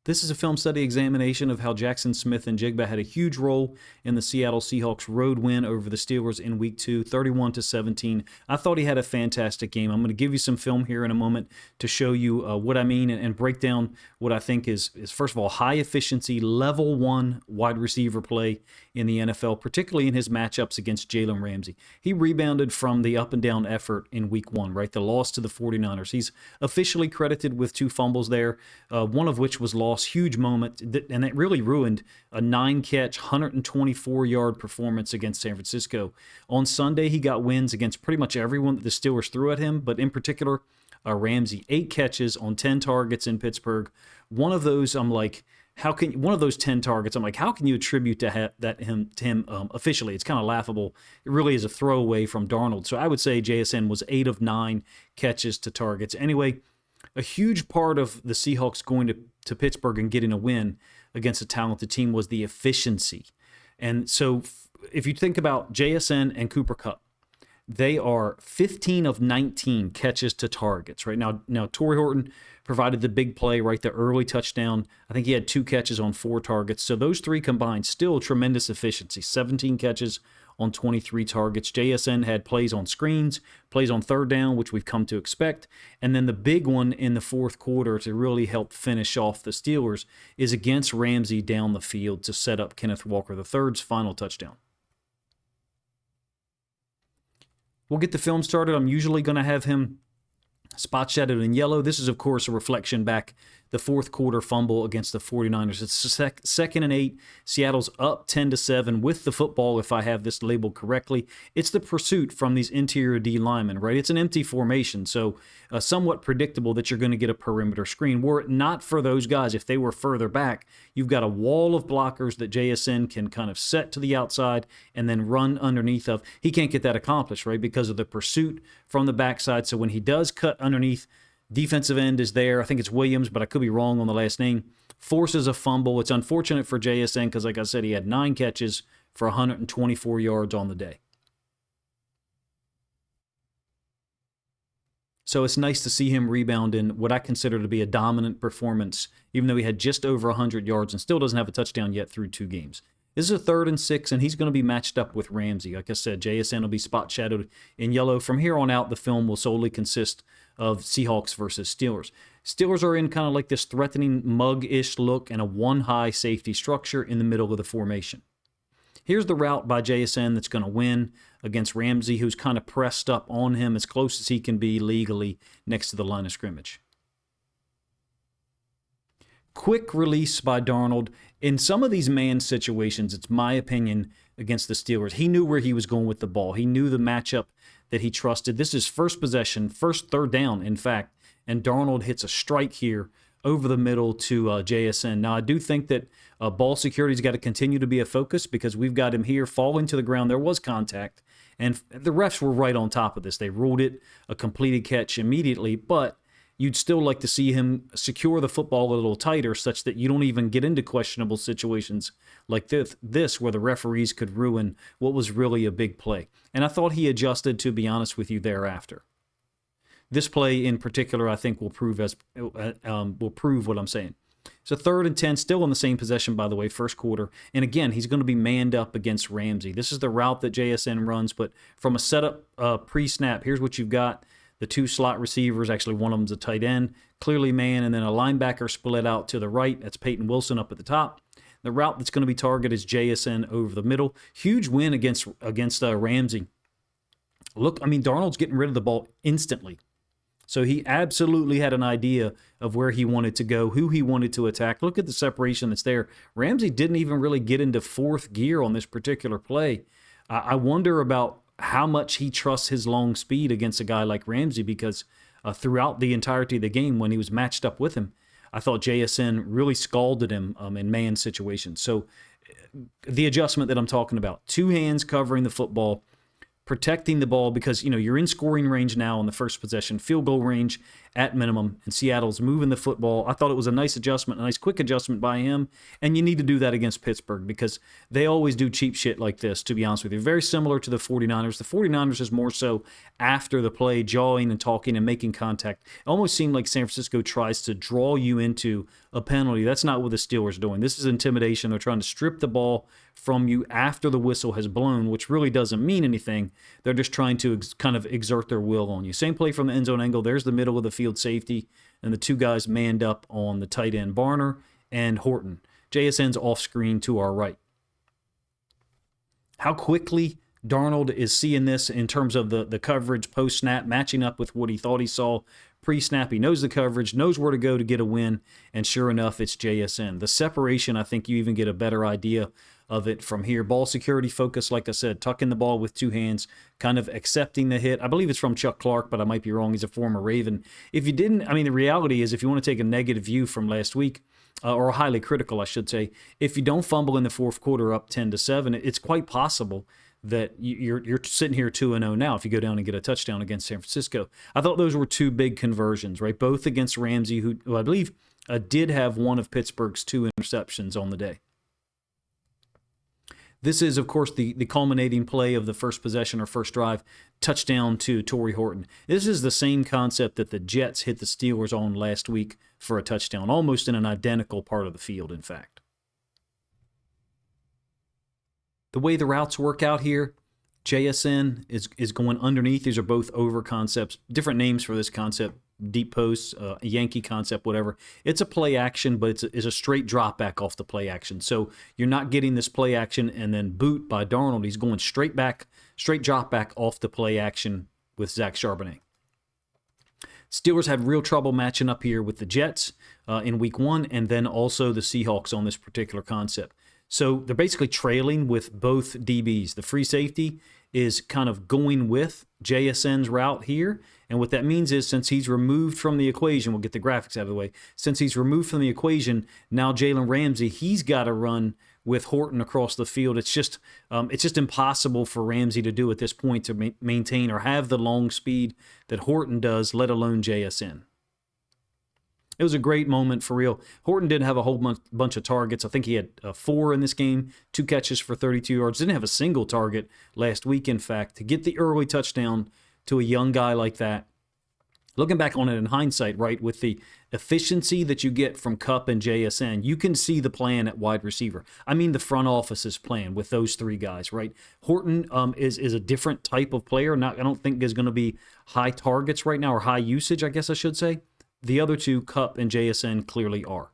This is a film study examination of how Jaxon Smith-Njigba had a huge role in the Seattle Seahawks road win over the Steelers in Week 2, 31-17. I thought he had a fantastic game. I'm going to give you some film here in a moment to show you what I mean and break down what I think is first of all, high efficiency, level 1 wide receiver play in the NFL, particularly in his matchups against Jaylen Ramsey. He rebounded from the up and down effort in Week 1, right? The loss to the 49ers. He's officially credited with 2 fumbles there, one of which was lost. Huge moment, and it really ruined a 9-catch, 124-yard performance against San Francisco. On Sunday, he got wins against pretty much everyone that the Steelers threw at him, but in particular, Ramsey, 8 catches on 10 targets in Pittsburgh. One of those, I'm like, one of those 10 targets, I'm like, how can you attribute to him officially? It's kind of laughable. It really is a throwaway from Darnold. So I would say JSN was 8 of 9 catches to targets. Anyway, a huge part of the Seahawks going to Pittsburgh and getting a win against a talented team was the efficiency. And so if you think about JSN and Cooper Kupp, they are 15 of 19 catches to targets. Right now Torrey Horton provided the big play, right, the early touchdown. I think he had 2 catches on 4 targets. So those 3 combined, still tremendous efficiency, 17 catches on 23 targets. JSN had plays on screens, plays on third down, which we've come to expect. And then the big one in the fourth quarter to really help finish off the Steelers is against Ramsey down the field to set up Kenneth Walker III's final touchdown. We'll get the film started. I'm usually going to have him spot shadowed in yellow. This is, of course, a reflection back the fourth quarter fumble against the 49ers. It's 2nd and 8. Seattle's up 10-7 with the football, if I have this labeled correctly. It's the pursuit from these interior D linemen, right? It's an empty formation, so somewhat predictable that you're going to get a perimeter screen. Were it not for those guys, if they were further back, you've got a wall of blockers that JSN can kind of set to the outside and then run underneath of. He can't get that accomplished, right, because of the pursuit from the backside. So when he does cut underneath, defensive end is there. I think it's Williams, but I could be wrong on the last name. Forces a fumble. It's unfortunate for JSN because, like I said, he had 9 catches for 124 yards on the day. So it's nice to see him rebound in what I consider to be a dominant performance, even though he had just over 100 yards and still doesn't have a touchdown yet through 2 games. This is a 3rd and 6, and he's going to be matched up with Ramsey. Like I said, JSN will be spot shadowed in yellow. From here on out, the film will solely consist of Seahawks versus Steelers. Steelers are in kind of like this threatening mug-ish look and a 1-high safety structure in the middle of the formation. Here's the route by JSN that's going to win against Ramsey, who's kind of pressed up on him as close as he can be legally next to the line of scrimmage. Quick release by Darnold. In some of these man situations, it's my opinion, against the Steelers, he knew where he was going with the ball. He knew the matchup that he trusted. This is first possession, first 3rd down, in fact, and Darnold hits a strike here over the middle to JSN. Now, I do think that ball security's got to continue to be a focus because we've got him here falling to the ground. There was contact, and the refs were right on top of this. They ruled it a completed catch immediately, but you'd still like to see him secure the football a little tighter such that you don't even get into questionable situations like this where the referees could ruin what was really a big play. And I thought he adjusted, to be honest with you, thereafter. This play in particular, I think, will prove what I'm saying. So 3rd and 10, still in the same possession, by the way, first quarter. And again, he's going to be manned up against Ramsey. This is the route that JSN runs, but from a setup pre-snap, here's what you've got. The 2 slot receivers, actually one of them's a tight end, clearly man, and then a linebacker split out to the right. That's Peyton Wilson up at the top. The route that's going to be targeted is JSN over the middle. Huge win against Ramsey. Look, I mean, Darnold's getting rid of the ball instantly. So he absolutely had an idea of where he wanted to go, who he wanted to attack. Look at the separation that's there. Ramsey didn't even really get into 4th gear on this particular play. I wonder about how much he trusts his long speed against a guy like Ramsey because throughout the entirety of the game when he was matched up with him, I thought JSN really scalded him in man situations. So the adjustment that I'm talking about, 2 hands covering the football, protecting the ball because, you're in scoring range now on the first possession, field goal range, at minimum, and Seattle's moving the football. I thought it was a nice adjustment, a nice quick adjustment by him, and you need to do that against Pittsburgh because they always do cheap shit like this, to be honest with you. Very similar to the 49ers. The 49ers is more so after the play, jawing and talking and making contact. It almost seemed like San Francisco tries to draw you into a penalty. That's not what the Steelers are doing. This is intimidation. They're trying to strip the ball from you after the whistle has blown, which really doesn't mean anything. They're just trying to kind of exert their will on you. Same play from the end zone angle. There's the middle of the field safety, and the two guys manned up on the tight end, Barner and Horton. JSN's off screen to our right. How quickly Darnold is seeing this in terms of the coverage post-snap, matching up with what he thought he saw pre-snap. He knows the coverage, knows where to go to get a win, and sure enough, it's JSN. The separation, I think you even get a better idea of it from here. Ball security focus, like I said, tucking the ball with two hands, kind of accepting the hit. I believe it's from Chuck Clark, but I might be wrong. He's a former Raven. If you didn't, I mean, the reality is if you want to take a negative view from last week, or highly critical, I should say, if you don't fumble in the fourth quarter up 10-7, it's quite possible that you're sitting here 2-0 now if you go down and get a touchdown against San Francisco. I thought those were two big conversions, right? Both against Ramsey, who I believe did have one of Pittsburgh's two interceptions on the day. This is, of course, the culminating play of the first possession or first drive, touchdown to Torrey Horton. This is the same concept that the Jets hit the Steelers on last week for a touchdown, almost in an identical part of the field, in fact. The way the routes work out here, JSN is going underneath. These are both over concepts, different names for this concept. Deep posts, Yankee concept, whatever. It's a play action, but it's a straight drop back off the play action. So you're not getting this play action and then boot by Darnold. He's going straight drop back off the play action with Zach Charbonnet. Steelers had real trouble matching up here with the Jets in week 1 and then also the Seahawks on this particular concept. So they're basically trailing with both DBs. The free safety is kind of going with JSN's route here. And what that means is since he's removed from the equation, we'll get the graphics out of the way. Since he's removed from the equation, now Jaylen Ramsay, he's got to run with Horton across the field. It's just impossible for Ramsey to do at this point to maintain or have the long speed that Horton does, let alone JSN. It was a great moment for real. Horton didn't have a whole bunch of targets. I think he had 4 in this game, 2 catches for 32 yards. Didn't have a single target last week, in fact. To get the early touchdown to a young guy like that, looking back on it in hindsight, right, with the efficiency that you get from Kupp and JSN, you can see the plan at wide receiver. I mean the front office's plan with those 3 guys, right? Horton is a different type of player. I don't think there's going to be high targets right now, or high usage, I guess I should say. The other 2, Kupp and JSN, clearly are.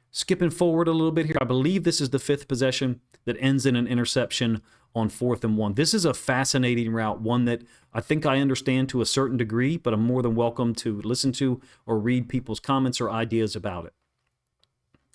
Skipping forward a little bit here, I believe this is the 5th possession that ends in an interception on 4th and 1. This is a fascinating route, one that I think I understand to a certain degree, but I'm more than welcome to listen to or read people's comments or ideas about it.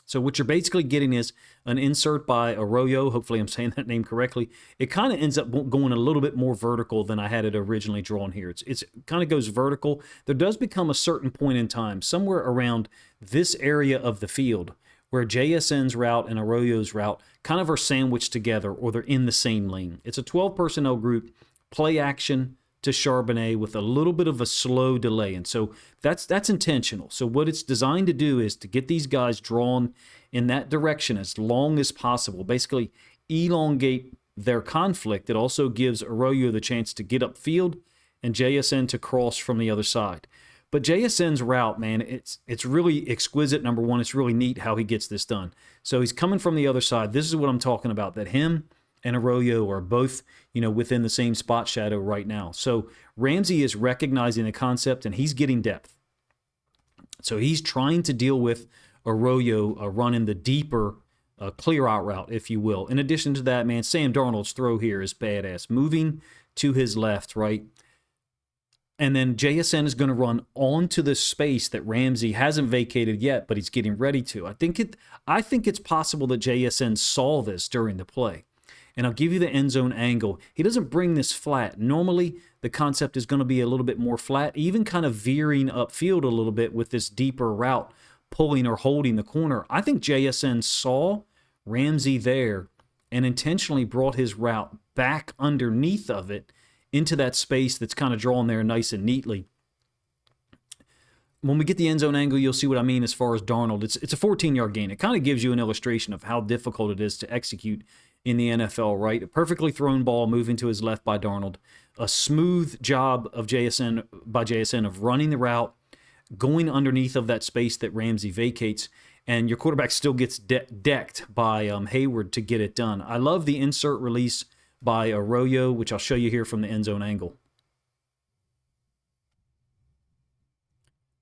So what you're basically getting is an insert by Arroyo. Hopefully I'm saying that name correctly. It kind of ends up going a little bit more vertical than I had it originally drawn here. It's kind of goes vertical. There does become a certain point in time, somewhere around this area of the field, where JSN's route and Arroyo's route kind of are sandwiched together, or they're in the same lane. It's a 12 personnel group, play action to Charbonnet with a little bit of a slow delay. And so that's intentional. So what it's designed to do is to get these guys drawn in that direction as long as possible, basically elongate their conflict. It also gives Arroyo the chance to get upfield and JSN to cross from the other side. But JSN's route, man, it's really exquisite. Number one, it's really neat how he gets this done. So he's coming from the other side. This is what I'm talking about, that him and Arroyo are both, within the same spot shadow right now. So Ramsey is recognizing the concept, and he's getting depth. So he's trying to deal with Arroyo running the deeper clear-out route, if you will. In addition to that, man, Sam Darnold's throw here is badass. Moving to his left, right? And then JSN is going to run onto the space that Ramsey hasn't vacated yet, but he's getting ready to. I think it's possible that JSN saw this during the play. And I'll give you the end zone angle. He doesn't bring this flat. Normally, the concept is going to be a little bit more flat, even kind of veering upfield a little bit with this deeper route, pulling or holding the corner. I think JSN saw Ramsey there and intentionally brought his route back underneath of it into that space that's kind of drawn there nice and neatly. When we get the end zone angle, you'll see what I mean as far as Darnold. It's a 14-yard gain. It kind of gives you an illustration of how difficult it is to execute in the NFL, right? A perfectly thrown ball moving to his left by Darnold. A smooth job of JSN of running the route, going underneath of that space that Ramsey vacates, and your quarterback still gets decked by Hayward to get it done. I love the insert release by Arroyo, which I'll show you here from the end zone angle.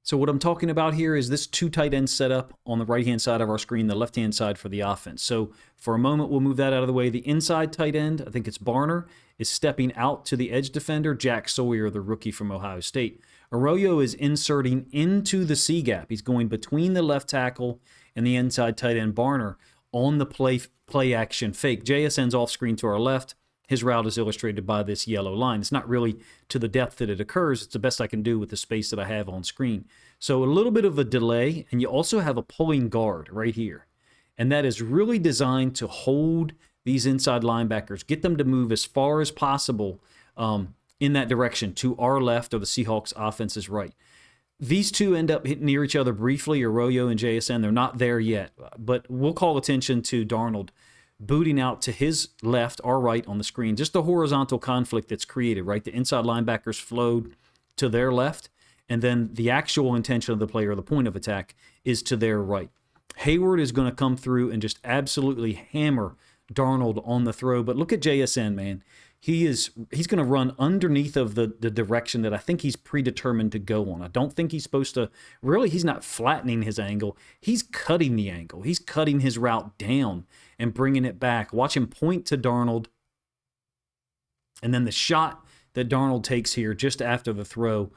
So what I'm talking about here is this two tight end setup on the right-hand side of our screen, the left-hand side for the offense. So for a moment, we'll move that out of the way. The inside tight end, I think it's Barner, is stepping out to the edge defender, Jack Sawyer, the rookie from Ohio State. Arroyo is inserting into the C-gap. He's going between the left tackle and the inside tight end, Barner, on the play action fake. JSN's off screen to our left. His route is illustrated by this yellow line. It's not really to the depth that it occurs. It's the best I can do with the space that I have on screen. So a little bit of a delay, and you also have a pulling guard right here. And that is really designed to hold these inside linebackers, get them to move as far as possible in that direction to our left or the Seahawks offense's right. These two end up hitting near each other briefly, Arroyo and JSN. They're not there yet, but we'll call attention to Darnold booting out to his left or right on the screen. Just the horizontal conflict that's created, right? The inside linebackers flowed to their left, and then the actual intention of the play or the point of attack is to their right. Hayward is going to come through and just absolutely hammer Darnold on the throw. But look at JSN, man. He's going to run underneath of the direction that I think he's predetermined to go on. I don't think he's supposed to. Really, he's not flattening his angle. He's cutting the angle. He's cutting his route down and bringing it back. Watch him point to Darnold. And then the shot that Darnold takes here just after the throw.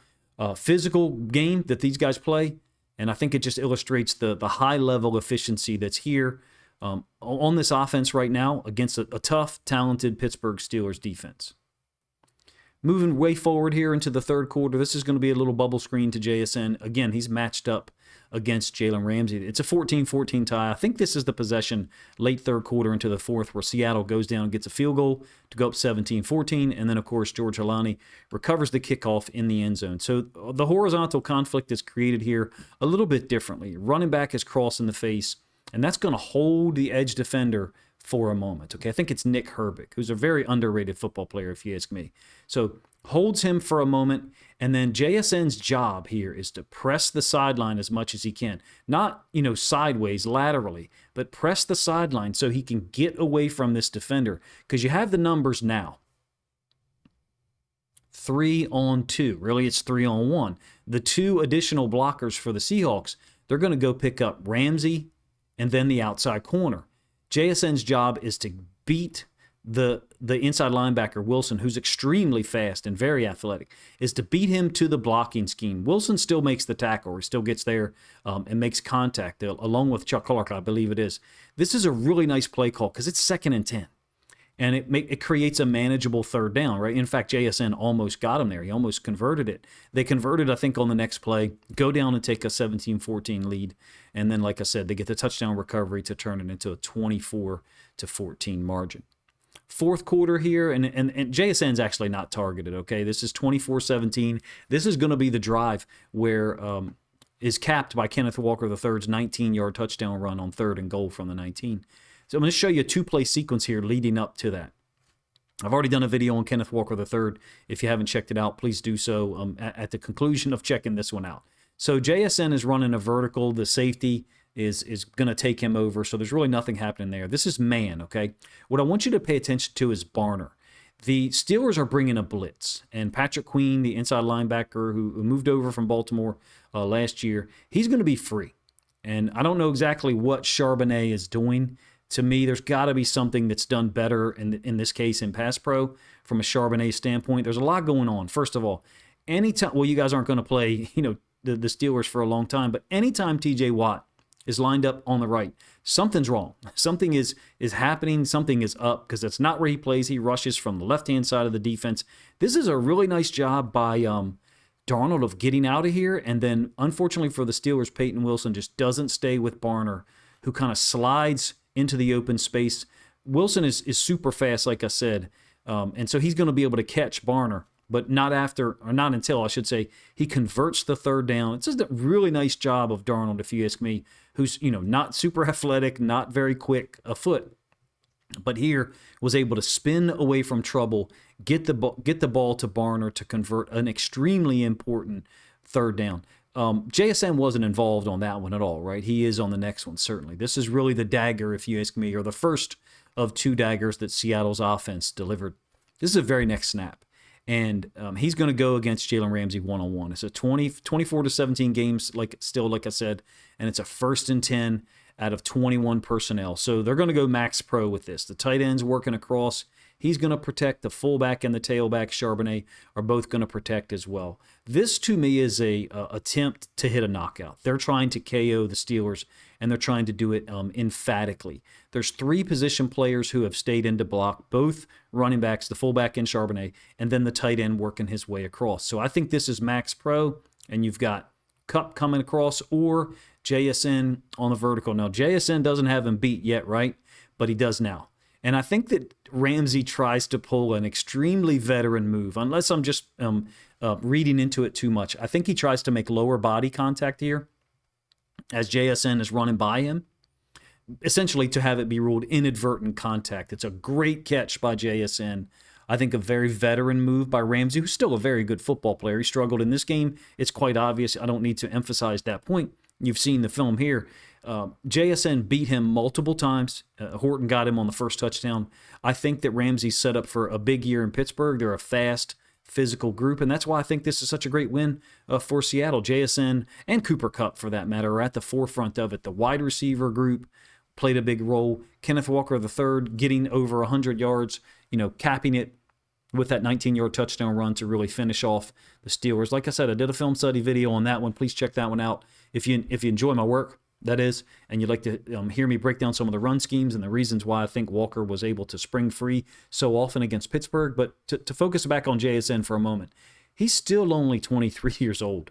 Physical game that these guys play. And I think it just illustrates the high-level efficiency that's here on this offense right now against a tough, talented Pittsburgh Steelers defense. Moving way forward here into the third quarter, this is going to be a little bubble screen to JSN. Again, he's matched up against Jaylen Ramsay. It's a 14-14 tie. I think this is the possession late third quarter into the fourth where Seattle goes down and gets a field goal to go up 17-14. And then, of course, George Halani recovers the kickoff in the end zone. So the horizontal conflict is created here a little bit differently. Running back is crossing the face, and that's going to hold the edge defender for a moment. Okay, I think it's Nick Herbig, who's a very underrated football player, if you ask me. So holds him for a moment, and then JSN's job here is to press the sideline as much as he can. Not, sideways, laterally, but press the sideline so he can get away from this defender. Because you have the numbers now. 3-on-2. Really, it's 3-on-1. The two additional blockers for the Seahawks, they're going to go pick up Ramsey and then the outside corner. JSN's job is to beat the inside linebacker, Wilson, who's extremely fast and very athletic, is to beat him to the blocking scheme. Wilson still makes the tackle. He still gets there and makes contact, along with Chuck Clark, I believe it is. This is a really nice play call because it's 2nd and 10. And it creates a manageable third down, right? In fact, JSN almost got him there. He almost converted it. They converted, I think, on the next play, go down and take a 17-14 lead. And then, like I said, they get the touchdown recovery to turn it into a 24-14 margin. Fourth quarter here, and JSN's actually not targeted, okay? This is 24-17. This is going to be the drive where is capped by Kenneth Walker III's 19-yard touchdown run on 3rd and goal from the 19. So I'm going to show you a two-play sequence here leading up to that. I've already done a video on Kenneth Walker III. If you haven't checked it out, please do so at the conclusion of checking this one out. So JSN is running a vertical. The safety is going to take him over, so there's really nothing happening there. This is man, okay? What I want you to pay attention to is Barner. The Steelers are bringing a blitz, and Patrick Queen, the inside linebacker who moved over from Baltimore last year, he's going to be free. And I don't know exactly what Charbonnet is doing. To me, there's got to be something that's done better in this case in pass pro from a Charbonnet standpoint. There's a lot going on. First of all, anytime, well, you guys aren't going to play, the Steelers for a long time, but anytime TJ Watt is lined up on the right, something's wrong. Something is happening. Something is up because that's not where he plays. He rushes from the left-hand side of the defense. This is a really nice job by Darnold of getting out of here. And then, unfortunately for the Steelers, Peyton Wilson just doesn't stay with Barner, who kind of slides into the open space. Wilson is super fast, like I said. And so he's going to be able to catch Barner, but not until, I should say, he converts the third down. It's just a really nice job of Darnold, if you ask me, who's, not super athletic, not very quick afoot, but here was able to spin away from trouble, get the ball to Barner to convert an extremely important third down. JSN wasn't involved on that one at all, right? He is on the next one, certainly. This is really the dagger, if you ask me, or the first of two daggers that Seattle's offense delivered. This is the very next snap. And he's going to go against Jaylen Ramsay one-on-one. It's a 24-17 games, like I said, and it's a 1st and 10 out of 21 personnel. So they're going to go max pro with this. The tight end's working across. He's going to protect. The fullback and the tailback, Charbonnet, are both going to protect as well. This, to me, is a attempt to hit a knockout. They're trying to KO the Steelers, and they're trying to do it emphatically. There's 3 position players who have stayed in to block, both running backs, the fullback and Charbonnet, and then the tight end working his way across. So I think this is max pro, and you've got Kupp coming across or JSN on the vertical. Now, JSN doesn't have him beat yet, right? But he does now. And I think that Ramsey tries to pull an extremely veteran move, unless I'm just reading into it too much. I think he tries to make lower body contact here as JSN is running by him, essentially to have it be ruled inadvertent contact. It's a great catch by JSN. I think a very veteran move by Ramsey, who's still a very good football player. He struggled in this game. It's quite obvious. I don't need to emphasize that point. You've seen the film here. JSN beat him multiple times. Horton got him on the first touchdown. I think that Ramsey's set up for a big year in Pittsburgh. They're a fast, physical group, and that's why I think this is such a great win for Seattle. JSN and Cooper Kupp, for that matter, are at the forefront of it. The wide receiver group played a big role. Kenneth Walker III getting over 100 yards, capping it with that 19-yard touchdown run to really finish off the Steelers. Like I said, I did a film study video on that one. Please check that one out if you enjoy my work, that is, and you'd like to hear me break down some of the run schemes and the reasons why I think Walker was able to spring free so often against Pittsburgh. But to focus back on JSN for a moment, he's still only 23 years old.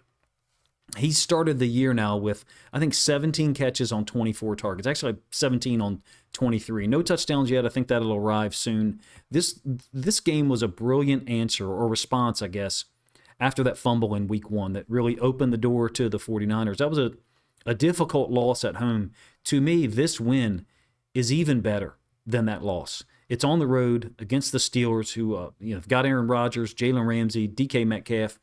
He started the year now with, I think, 17 catches on 24 targets. Actually, 17 on 23. No touchdowns yet. I think that'll arrive soon. This game was a brilliant answer or response, I guess, after that fumble in week 1 that really opened the door to the 49ers. That was a difficult loss at home. To me, this win is even better than that loss. It's on the road against the Steelers, who have got Aaron Rodgers, Jaylen Ramsay, DK Metcalf.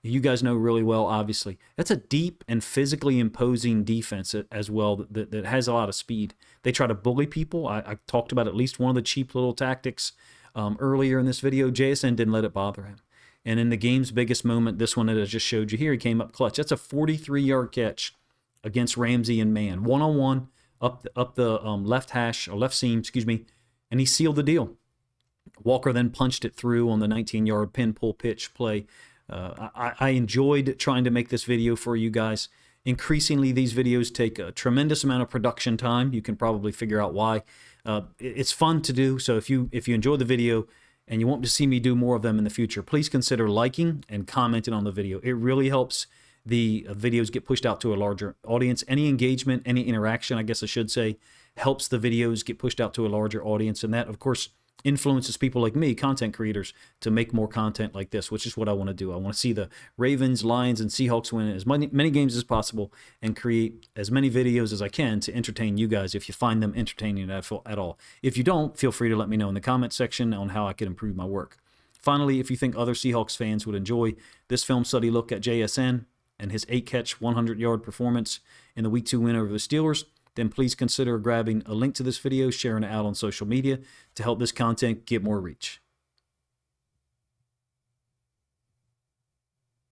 You guys know really well, obviously. That's a deep and physically imposing defense as well that has a lot of speed. They try to bully people. I talked about at least one of the cheap little tactics earlier in this video. JSN didn't let it bother him. And in the game's biggest moment, this one that I just showed you here, he came up clutch. That's a 43-yard catch against Ramsey and man. One-on-one up the left hash, or left seam, and he sealed the deal. Walker then punched it through on the 19-yard pin pull pitch play. I enjoyed trying to make this video for you guys. Increasingly, these videos take a tremendous amount of production time. You can probably figure out why. It's fun to do, so if you enjoy the video and you want to see me do more of them in the future, please consider liking and commenting on the video. It really helps the videos get pushed out to a larger audience. Any engagement, any interaction, I guess I should say, helps the videos get pushed out to a larger audience, and that, of course, influences people like me, content creators, to make more content like this, which is what I want to do. I want to see the Ravens, Lions, and Seahawks win as many games as possible and create as many videos as I can to entertain you guys if you find them entertaining at all. If you don't, feel free to let me know in the comment section on how I can improve my work. Finally, if you think other Seahawks fans would enjoy this film study look at JSN and his 8-catch, 100-yard performance in the Week 2 win over the Steelers, then please consider grabbing a link to this video, sharing it out on social media to help this content get more reach.